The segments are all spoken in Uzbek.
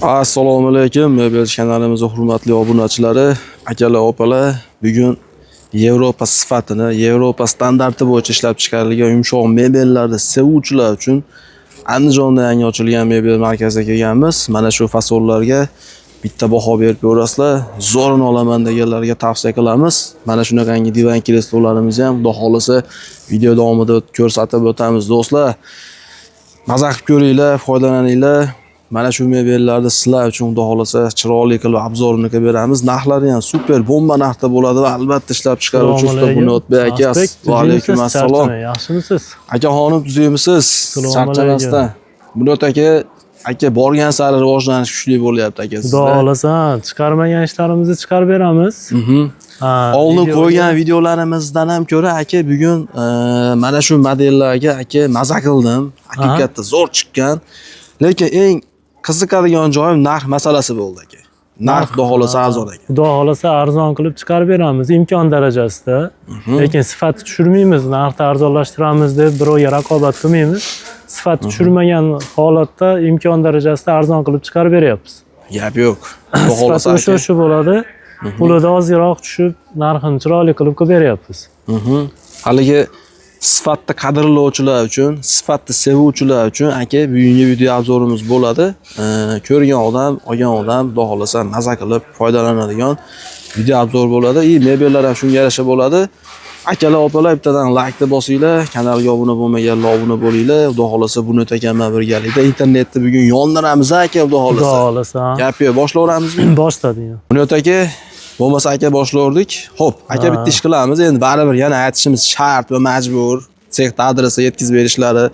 Assalomu alaykum, Mebel kanalimizning hurmatli obunachilari, akalar, opalar. Bugun Yevropa sifatini, Yevropa standarti bo'yicha ishlab chiqarilgan yumshoq mebellarni sevuvchilar uchun Andijonda yangi ochilgan mebel markaziga kelganmiz. Mana shu fasollarga bitta baho berib ko'rasizlar. Zo'rini olaman deganlarga tavsiya qilamiz. Mana shunaqangi divan kresllarimizni ham xudo xolasa video davomida ko'rsatib o'tamiz do'stlar. Maza qilib ko'ringlar, foydalaninglar. Mana shu mebellarni sizlar uchun xudo xolasa chiroyli qilib obzorini qilib beramiz. Narxlari ham super bomba narxda bo'ladi va albatta ishlab chiqaruvchi usta Bunotbek aka. Va alaykum assalom. Yaxshimisiz? Aka xonim, tuzimisiz? Charchamasdan. Bunot aka borgan sari rivojlanish kuchli bo'lyapti aka sizda. Xudo xolasa chiqarmagan ishlarimizni chiqarib beramiz. Oldin qo'ygan videolarimizdan ham ko'ra aka bugun mana shu modellarga aka maza qildim. Haqiqatda zo'r chiqqan. Lekin eng qiziqadigan joyim narx masalasi bo'ldi aka. Narx xudo xolasa arzon aka. Xudo xolasa arzon qilib chiqarib beramiz imkon darajasida. Lekin sifatni tushirmaymiz, narxni arzonlashtiramiz deb birovga raqobat qilmaymiz. Sifatni tushirmagan holatda imkon darajasida arzon qilib chiqarib beryapmiz. Gap yo'q. Xudo xolasa o'sha bo'ladi. Pulida ozroq tushib, narxini chiroyli qilib beryapmiz. Haligi sifatni qadrlovchilar uchun, sifatni sevuvchilar uchun aka bugungi video obzorimiz bo'ladi. Ko'rgan odam, olgan odam xudo xolasa maza qilib foydalanadigan video obzor bo'ladi. Mebellar ham shunga yarasha bo'ladi. Akalar, opalar, bittadan like bosinglar, kanalga obuna bo'lmaganlar obuna bo'linglar. Xudo xolasa buni o'taganman birgalikda internetni bugun yondiramiz aka, xudo xolasa. Xudo xolasa. Gap yo'q, boshlayveramizmi? Boshladik. Buni o'taka bo'lmasa aka boshlardik. Xo'p, aka bitta ish qilamiz. Endi baribir yana aytishimiz shart va majbur. Sexta adresi yetkazib berishlari.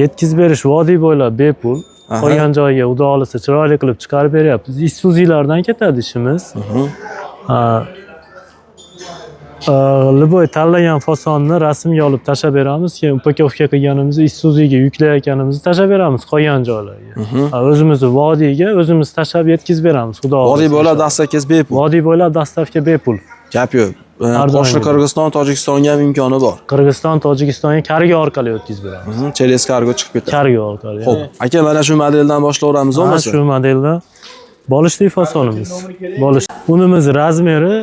Yetkazib berish vodiy bo'ylab bepul. Qolgan joyga xudo xolasa chiroyli qilib chiqarib beryapmiz. Isuzu'lardan ketadi ishimiz. Liboy tanlagan fasonni rasmga olib tashlab beramiz. Keyin upakovka qilganimizni Isuzu'ga yuklayotganimizni tashlab beramiz qolgan joylarga. O'zimizni vodiyga o'zimiz tashlab yetkazib beramiz. Xudo xolasa. Vodiy bo'ylab dastavka bepul. Vodiy bo'ylab dastavka bepul. Gap yo'q. Qo'shni Qirg'iziston, Tojikistonga ham imkoni bor. Qirg'iziston, Tojikistonga kargo orqali o'tkazib beramiz. Cheles kargo chiqib ketadi. Kargo orqali. Xo'p, aka mana shu modeldan boshlayveramiz bo'lmasa? Shu modelda bolishli fasonimiz. Bolish. Bunimiz razmeri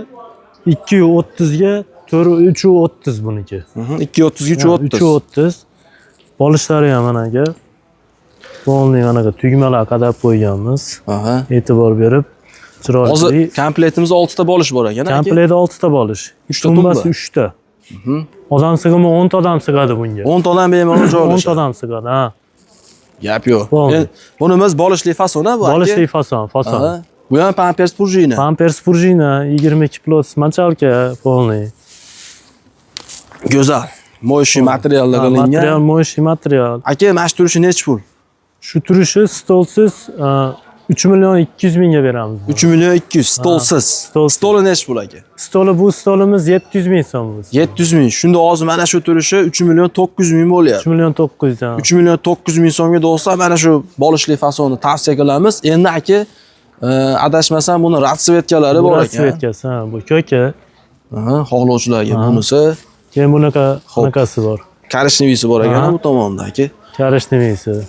230 ga 330 buniki. 230 ga 330. 330. Bolishlari ham mana aka. Polni anaqa tugmalar qadab qo'yganmiz. E'tibor berib chiroyli. Hozir komplektimiz 6 ta bolish bor ekan aka. Komplektda 6 ta bolish. Tumbasi 3 ta. Odam sig'imi 10 ta odam sig'adi bunga. 10 ta odam bemalol joylashadi. 10 ta odam sig'adi, ha. Gap yo'q. Bunimiz bolishli fason bu aka. Bolishli fason. Bu ham pampers prujina. Pampers prujina 22 plus machalka polniy. Go'zal. Mo'yshi materiallar qilingan. Material mo'yshi material. Aka, mana shu turishi necha pul? Shu turishi stolsiz 3 million 200 mingga beramiz. 3 million 200 stolsiz. Stoli necha pul aka? Stoli bu stolimiz 700 ming so'm bu. 700 ming. Shunda hozir mana shu turishi 3 million 900 ming bo'lyapti. 3 million 900 dan. 3 million 900 ming so'mga do'stlar mana shu bolishli fasonni tavsiya qilamiz. Endi aka adashmasam buni ratsvetkalari bor ekan. Ratsvetkasi, ha, bu ko'ka. Xohlovchilarga bunisi. Keyin bunaqasi bor. Karishnivisi bor ekan bu tomonda aka.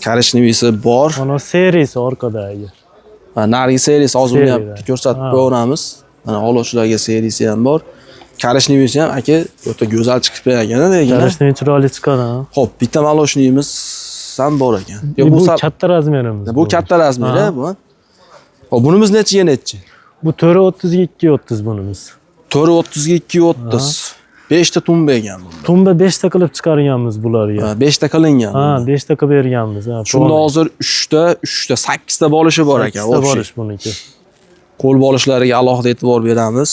Karishnivisi bor. Mana seriyasi orqadagi. Narigi seriyasi hozir uni ham ko'rsatib qo'yamiz. Mana xohlovchilarga seriyasi ham bor. Karishnivisi ham aka o'ta go'zal chiqib bergan lekin. Karishniv chiroyli chiqqan, ha. Xo'p, bitta maloshniyimiz ham bor ekan. Bu katta razmerimiz. Bu katta razmeri bu. Xo'p, bunimiz nechiga nechi? Bu 430 ga 230 bunimiz. 430 ga 230. 5 ta tumba ekan bunda. Tumba 5 ta qilib chiqarganmiz bularga. 5 ta qilingan. 5 ta qilib berganmiz. Shunda hozir 3 ta, 8 ta bolishi bor ekan. 8 ta bolish buniki. Qo'l bolishlariga alohida e'tibor beramiz.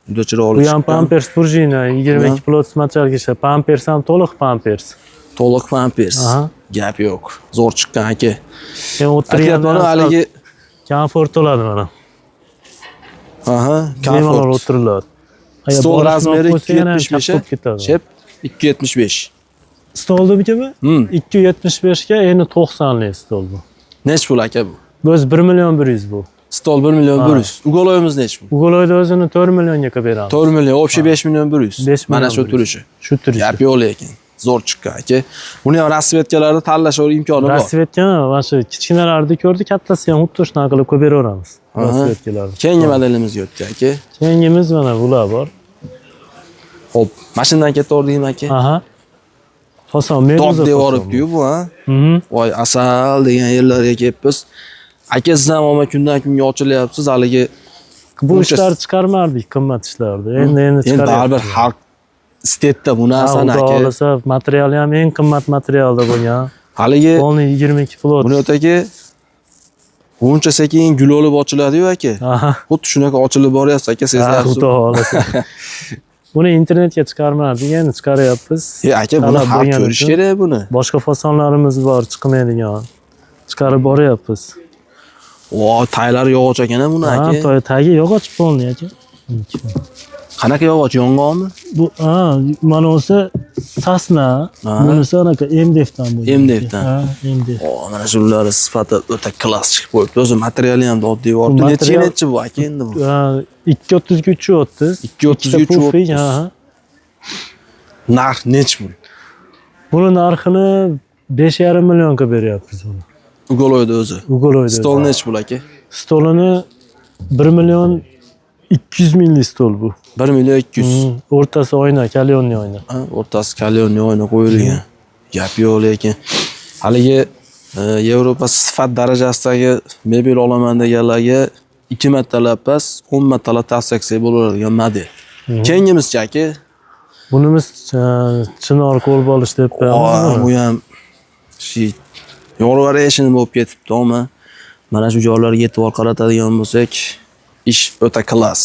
Juda chiroyli. Bu ham pampers prujina 22 plus machalgacha. Pampers ham to'liq pampers. To'liq pampers. Gap yo'q. Zo'r chiqqan aka. Keyin o'tirganlar haligi komfort bo'ladi mana. Komfort o'tiriladi. Stol razmeri 275. Shep 275. Stoldimikimi? 275 ga endi 90 lik stol bu. Necha pul aka bu? Biz 1 million 100 bu. Stol 1 million 100. Ugoloyimiz necha pul? Ugoloyda o'zini 4 millionga qilib beramiz. 4 million, общий 5 million 100. Mana shu turishi. Shu turishi. Gap yo'q lekin. zo'r chiqqan aka. Buni ham rasvetkalarda tanlash imkoni bor. Rasvetka mana shu kichkinalarni ko'rdi, kattasi ham xuddi shunaqa qilib qo'yib beraveramiz. Rasvetkalarni. Keyingi modelimizga o'tdik aka. Keyingimiz mana bular bor. Hop, mashinadan ketaverdik aka. Aha. Fason meduza. Top deb olibdi-yu bu, ha. Voy, asal degan yerlarga kelibmiz. Aka siz ham omma kundan kunga ochilyapsiz, haligi bu ishlarni chiqarmardik, qimmat ishlarni. Endi chiqaryapmiz. Baribir xalq istedda bu narsani aka. Xudo xolasa, materiali ham eng qimmat materialda bo'lgan. Haligi Polni 22 flot. buni o'taki buncha sekin gul olib ochiladi-yu aka. Xuddi shunaqa ochilib boryapti aka, sezyapsiz. Xudo xolasa. Buni internetga chiqarmardik, endi chiqaryapmiz. Aka, buni xalq ko'rish kerak buni. Boshqa fasonlarimiz bor, chiqmaydigan. Chiqarib boryapmiz. Voy, taylari yog'och ekan buni aka. Ha, tagi yog'och polni aka. Qanaqa yog'och, yong'oqmi? Bu, mana o'sa sasna, bunisi anaqa MDFdan bo'lgan. MDFdan. Ha, MDF. Mana shular sifati o'ta klass chiqib qo'yibdi. O'zi materiali ham oddiy bor. Necha bu aka endi bu? 230 ga 330. 230 ga 330. Ha. Narx nech bu? Buni narxini 5,5 millionga beryapmiz buni. Ugoloyda o'zi. Ugoloyda. Stol nech bu aka? Stolini 1 million 200 mingli stol bu. 1 million 200. O'rtasi oyna, kalyonli oyna. Ha, o'rtasi kalyonli oyna qo'yilgan. Gap yo'q lekin. Haligi Yevropa sifat darajasidagi mebel olaman deganlarga 2 martalab pas, 10 martalab tavsiya qilsak bo'laveradigan model. Keyingimizchi aka? Bunimiz chinor qo'l bolish deb qo'yamiz. Bu ham yorug'arishini bo'lib ketibdi, ammo mana shu joylarga e'tibor qaratadigan bo'lsak, ish o'ta klass.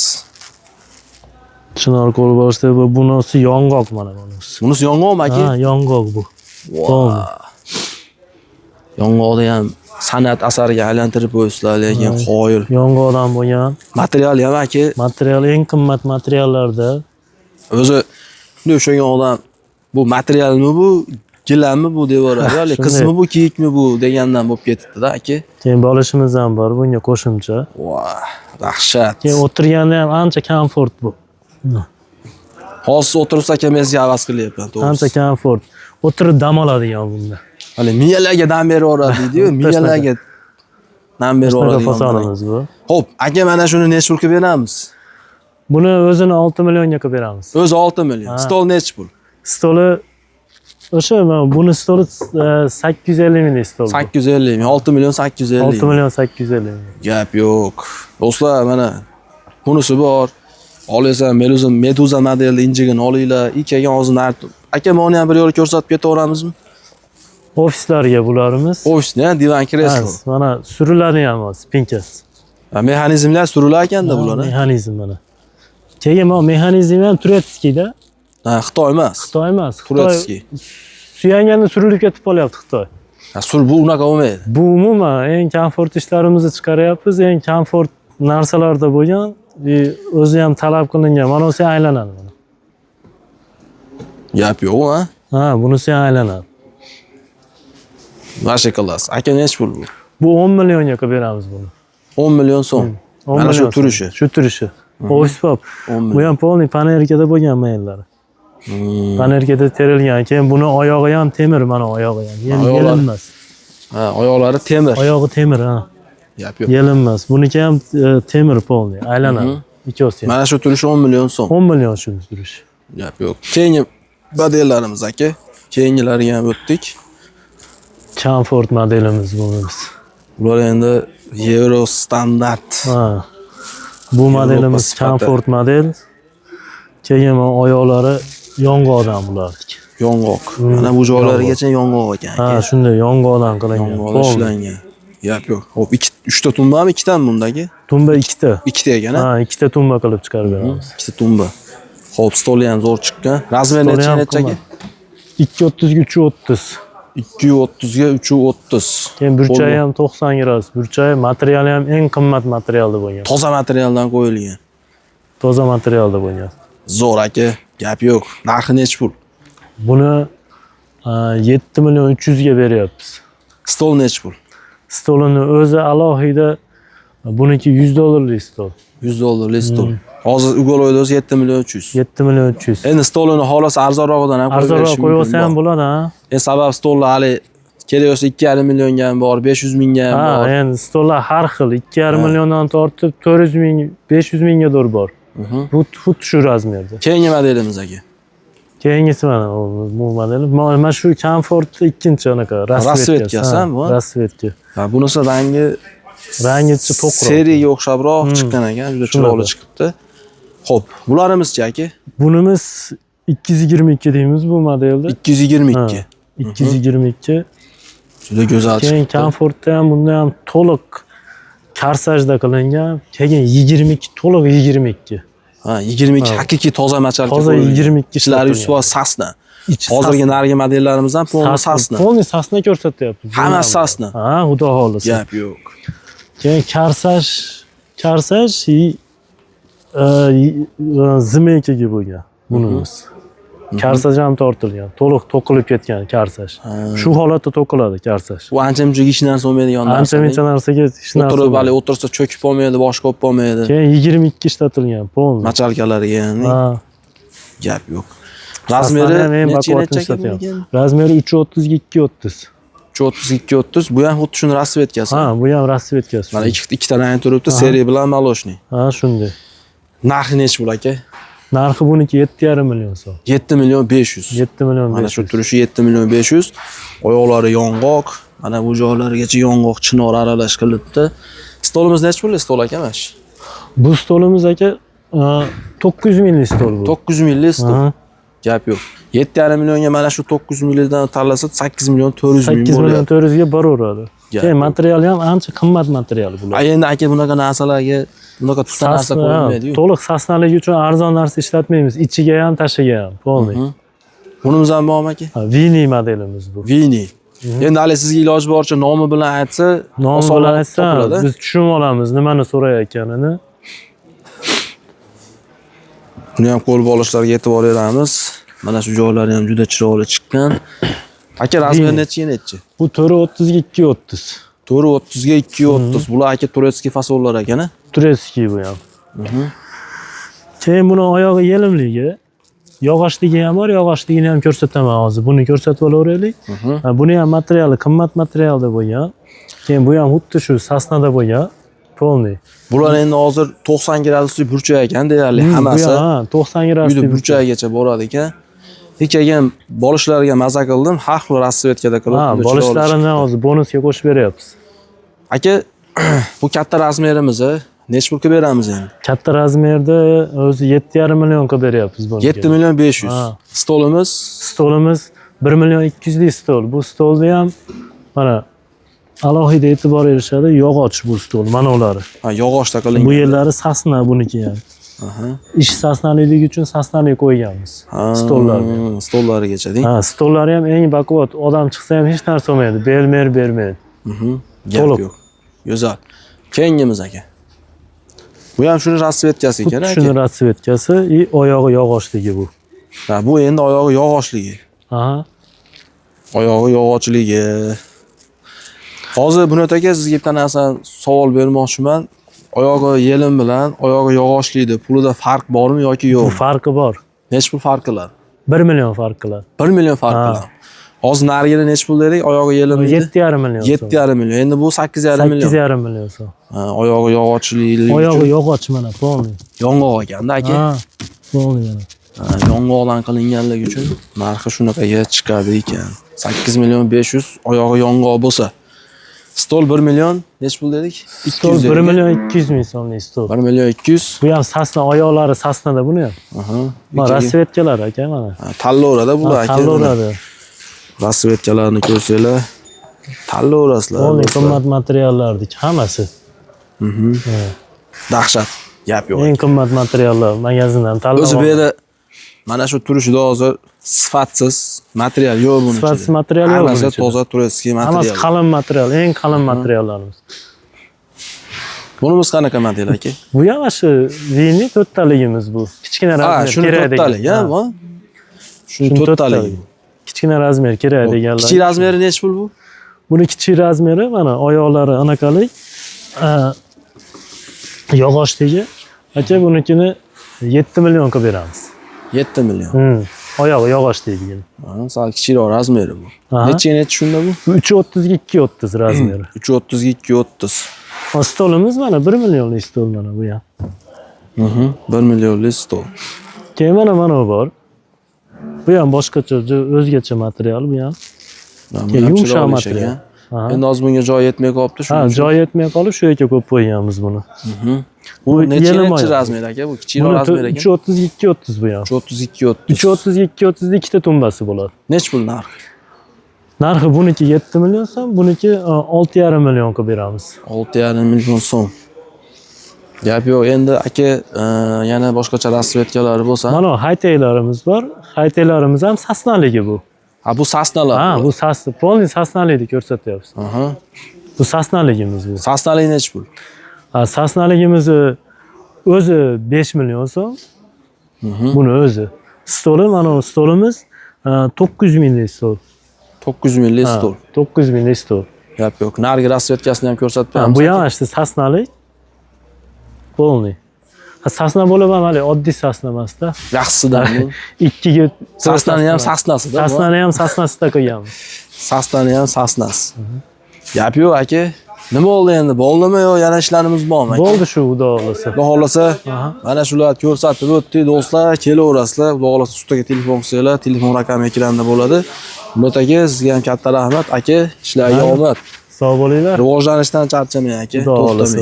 Chinor qo'l bolish deb bunisi yong'oq mana bunisi. Bunisi yong'oqmi aka? Ha, yong'oq bu. Yong'oqni ham san'at asariga aylantirib qo'yibsizlar, lekin qoyil. Yong'oqdan bo'lgan. Materiali ham aka. Material eng qimmat materiallarda. O'zi bunday o'shagan odam bu materialmi bu, gilammi bu deb o'radi, yoki qizmi bu, kiyikmi bu degandan bo'lib ketibdi-da aka. Keyin bolishimiz ham bor, bunga qo'shimcha. Voy, dahshat. Keyin o'tirganda ham ancha komfort bu. Hozir o'tiribsiz aka, men sizga havas qilyapman, to'g'ri. Ancha komfort. O'tirib dam oladigan bunda. Hali miyalarga dam beraveradi deydi-yu, miyalarga dam beraveradigan fasonimiz bu. Xo'p, aka mana shuni nech pulga beramiz? Buni o'zini 6 millionga qilib beramiz. O'zi 6 million. Stol nech pul? Stoli o'sha buni stoli 850 ming stol. 850 ming, 6 million 850. 6 million 850 ming. Gap yo'q. Do'stlar, mana bunisi bor. Olaysan, Meduza modelni injigini olinglar. Ikaga hozir narx. Aka, buni ham bir yo'l ko'rsatib ketaveramizmi? Ofislarga bularimiz. Ofisni, divan kreslo. Mana suriladi ham spinkasi. Mexanizmlar surilar ekanda bularni. Mexanizm mana. Keyin bu mexanizm ham Turetskiyda. Ha, Xitoy emas. Xitoy emas. Turetskiy. Suyanganda surilib ketib qolyapti Xitoy. Bu unaqa bo'lmaydi. Bu umuman eng komfort ishlarimizni chiqaryapmiz, eng komfort narsalarda bo'lgan, o'zi ham talab qilingan. Mana o'zi aylanadi mana. Gap yo'q, ha? Ha, bunisi aylanadi. Vashe klass. Aka nech pul bu? Bu 10 millionga qilib beramiz buni. 10 million so'm. Mana shu turishi. Shu turishi. Ofis pop. Bu ham polni panerkada bo'lgan mayllari. Panerkada terilgan. Keyin buni oyog'i ham temir, mana oyog'i ham. Yelinmas. Ha, oyoqlari temir. Oyog'i temir, ha. Gap yo'q. Yelinmas. Buniki ham temir polni, aylanadi. Ikkosi. Mana shu turishi 10 million so'm. 10 million shu turishi. Gap yo'q. Keyingi modellarimiz aka. Keyingilariga ham o'tdik. Comfort modelimiz bunimiz. Bular endi Euro standart. Ha. Bu modelimiz Comfort model. Keyin oyoqlari yong'oqdan bulardik. Yong'oq. Mana bu joylarigacha yong'oq ekan. Ha, shunday yong'oqdan qilingan. Yong'oq ishlangan. Gap yo'q. Hop, 3 ta tumbami, 2 tami bundagi? Tumba 2 ta. 2 ta ekan, ha? 2 ta tumba qilib chiqarib beramiz. 2 ta tumba. Hop, stoli ham zo'r chiqqan. Razmer necha aka? 230 ga 330. 230 ga 330. Keyin burchayi ham 90 gradus. Burchayi materiali ham eng qimmat materialda bo'lgan. Toza materialdan qo'yilgan. Toza materialda bo'lgan. Zo'r aka, gap yo'q. Narxi nech pul? Buni 7 million 300 ga beryapmiz. Stol nech pul? Stolini o'zi alohida Buniki $100 stol. $100 stol. Hozir Ugoloyda o'zi 7 million 300. 7 million 300. Endi stolini xohlasa arzonroqdan ham Arzonroq qo'ysa ham bo'ladi, ha. Sabab stollar hali kelaversa 2,5 millionga ham bor, 500 mingga ham bor. Ha, endi stollar har xil 2,5 milliondan tortib 400 ming, 500 mingga bor. Bu xuddi shu razmerda. Keyingi modelimiz aka. Keyingisi mana bu model. Mana shu Comfort ikkinchi anaqa Rasvetkasi ham bu. Rasvetka. Ha, bunisi rangi to'qroq. seriyaga o'xshabroq chiqqan ekan, juda chiroyli chiqibdi. Xo'p, bularimiz-chi aka? Bunimiz 222 deymiz bu modelda. 222. 222. Juda go'zal chiqdi. Keyin Comfortda ham bunda ham to'liq korsajda qilingan. Keyin 22 to'liq 22. Ha, 22 haqiqiy toza machalka. Toza 22 ishlari usvos sasna. Hozirgi narigi modellarimizdan polni sasna. Polni sasna ko'rsatyapmiz. Hammasi sasna. Ha, xudo xolisa. Gap yo'q. Keyin korsaj zimeykaga bo'lgan bunimiz. Korsaj ham tortilgan, to'liq to'qilib ketgan korsaj. Shu holatda to'qiladi korsaj. Bu ancha-muncha hech narsa olmaydigan narsa. Ancha-muncha narsaga hech narsa. O'tirib, hali o'tirsa cho'kib olmaydi, boshqa olib olmaydi. Keyin 22 ishlatilgan, polni. Machalkalariga ya'ni. Ha. Gap yo'q. Razmeri necha ekan? Razmeri 330 ga 230. 332-30. Bu ham xuddi shuni rasvetkasi. Ha, bu ham rasvetkasi. Mana ikkita rang turibdi, seriya bilan maloshniy. Ha, shunday. Narxi necha pul aka? Narxi buniki 7,5 million so'm. 7 million 500. 7 million 500. Mana shu turishi 7 million 500. Oyoqlari yong'oq, mana bu joylarigacha yong'oq chinor aralash qilibdi. Stolimiz necha pul stol aka mana shu? Bu stolimiz aka 900 minglik stol bu. 900 minglik stol. Gap yo'q. 7,5 millionga mana shu 900 milliondan tanlasa 8 million 400 ming bo'ladi. 8 million 400 ga boraveradi. Keyin materiali ham ancha qimmat material bular. Endi aka bunaqa narsalarga bunaqa tuta narsa qo'yilmaydi-yu. To'liq sasnaligi uchun arzon narsa ishlatmaymiz. Ichiga ham, tashiga ham, polni. Bunimiz ham bormi aka? Vini modelimiz bu. Vini. Endi hali sizga iloji boricha nomi bilan aytsa, nomi bilan aytsa, biz tushunib olamiz nimani so'rayotganini. Buni ham qo'l bo'lishlarga e'tibor beramiz. Mana shu joylari ham juda chiroyli chiqqan. Aka razmer necha? Bu 430 ga 230. 430 ga 230. Bular aka turetskiy fasollar ekan-a? Turetskiy bu ham. Keyin buni oyog'i yelimligi, yog'ochligi ham bor, yog'ochligini ham ko'rsataman hozir. Buni ko'rsatib olaveraylik. Buni ham materiali qimmat materialda bo'lgan. Keyin bu ham xuddi shu sasnada bo'lgan. Polni. Bular endi hozir 90 gradusli burchak ekan deyarli hammasi. Ha, 90 gradusli burchakgacha boradi ekan. Hekagan bolishlariga maza qildim. Har xil rasvetkada qilib. Ha, bolishlarini hozir bonusga qo'shib beryapmiz. Aka, bu katta razmerimiz, necha pulga beramiz endi? Katta razmerda o'zi 7,5 million qilib beryapmiz buni. 7 million 500. Stolimiz 1 million 200 lik stol. Bu stolda ham mana alohida e'tibor berishadi, yog'och bu stol, mana ular. Ha, yog'ochda qilingan. Bu yerlari sasna buniki ham. Ish sasnaligi uchun sasnali qo'yganmiz stollarga. Stollarigacha-ding. Ha, stollari ham eng baquvvat, odam chiqsa ham hech narsa olmaydi, belmer bermaydi. Gap yo'q. Go'zal. Keyingimiz aka. Bu ham shuni rasvetkasi ekan aka. Shuni rasvetkasi, oyog'i yog'ochligi bu. Ha, bu endi oyog'i yog'ochligi. Aha. Oyog'i yog'ochligi. Hozir Bunyod aka sizga bitta narsa savol bermoqchiman. Oyog'i yelim bilan oyog'i yog'ochlikda pulida farq bormi yoki yo'q? Bu farqi bor. Necha pul farq qiladi? 1 million farq qiladi. 1 million farq qiladi. Hozir narigida necha pul dedik? Oyog'i yelim edi. 7,5 million. 7,5 million. Endi bu 8,5 million. 8,5 million so'm. Ha, oyog'i yog'ochlik. Oyog'i yog'och mana, polni. Yong'oq ekanda aka. Ha, polni mana. Yong'oqdan qilinganligi uchun narxi shunaqaga chiqadi ekan. 8 million 500 oyog'i yong'oq bo'lsa. Stol 1 million necha pul dedik? Stol 1 million 200 ming so'mlik stol. 1 million 200. Bu ham sasna, oyoqlari sasnada buni ham. Mana rasvetkalar aka mana. Tanlaveradi bular aka. Tanlaveradi. Rasvetkalarni ko'rsanglar tanlaverasizlar. Polni qimmat materiallardik hammasi. Dahshat. Gap yo'q. Eng qimmat materiallar magazindan tanlab. O'zi bu yerda mana shu turishida hozir sifatsiz material yo'q buning ichida. Sifatsiz material yo'q. Hammasi toza turetskiy material. Hammasi qalin material, eng qalin materiallarimiz. Bunimiz qanaqa model aka? Bu ham shu Vini to'rttaligimiz bu. Kichkina razmer kerak degan. Ha, shuni to'rttalik. Kichkina razmer kerak deganlar. Kichik razmeri necha pul bu? Buni kichik razmeri mana oyoqlari anaqalik Yog'ochdagi. Aka bunikini 7 million qilib beramiz. 7 million. Oyog'i yog'ochdagi. Sal kichikroq razmeri bu. Aha. Necha shunda bu? 330 ga 230 razmeri. 330 ga 230. Stolimiz mana 1 millionlik stol mana bu ham. 1 millionlik stol. Keyin mana bu bor. Bu ham boshqacha, o'zgacha material bu ham. Keyin yumshoq material. Endi hozir bunga joy yetmay qolibdi, Ha, joy yetmay qolib shu yerga qo'yib qo'yganmiz buni. Bu necha yelim razmer aka? Bu kichikroq razmer ekan. 330 230 bu ham. 332 30. 330 230 da ikkita tumbasi bo'ladi. Nech pul narxi? Narxi buniki 7 million so'm, buniki 6,5 million qilib beramiz. 6,5 million so'm. Gap yo'q. Endi aka yana boshqacha rasvetkalari bo'lsa, Mana hayteylarimiz bor. Hayteylarimiz ham sasnaligi bu. ha bu sasnalar. Ha, bu polni sasnalikni ko'rsatyapsiz. Aha. Bu sasnaligimiz bu. Sasnalik nech pul? Ha, sasnaligimiz o'zi 5 million so'm. Buni o'zi. Stoli mana bu stolimiz 900 minglik stol. 900 minglik stol. 900 minglik stol. Gap yo'q. Nargi rasvetkasini ham ko'rsatib Ha, beramiz. bu ham işte sasnalik. Polni. Sasna bo'lib ham hali oddiy sasna emasda. Yaxshisidan bu. 2 ga Sasnani ham sasnasida. Sasnani ham sasnasida qo'yganmiz. Sasnani ham sasnasi. Gap yo'q aka. Nima bo'ldi endi? Bo'ldimi yo yana ishlarimiz bormi? Bo'ldi shu xudo xolasa. Xudo xolasa mana shularni ko'rsatib o'tdik do'stlar, kelaverasizlar. Xudo xolasa ustaga telefon qilsanglar, telefon raqami ekranda bo'ladi. Murat aka, sizga ham katta rahmat aka. Ishlarga omad. Sog' bo'linglar. Rivojlanishdan charchamang aka. Xudo xolasa.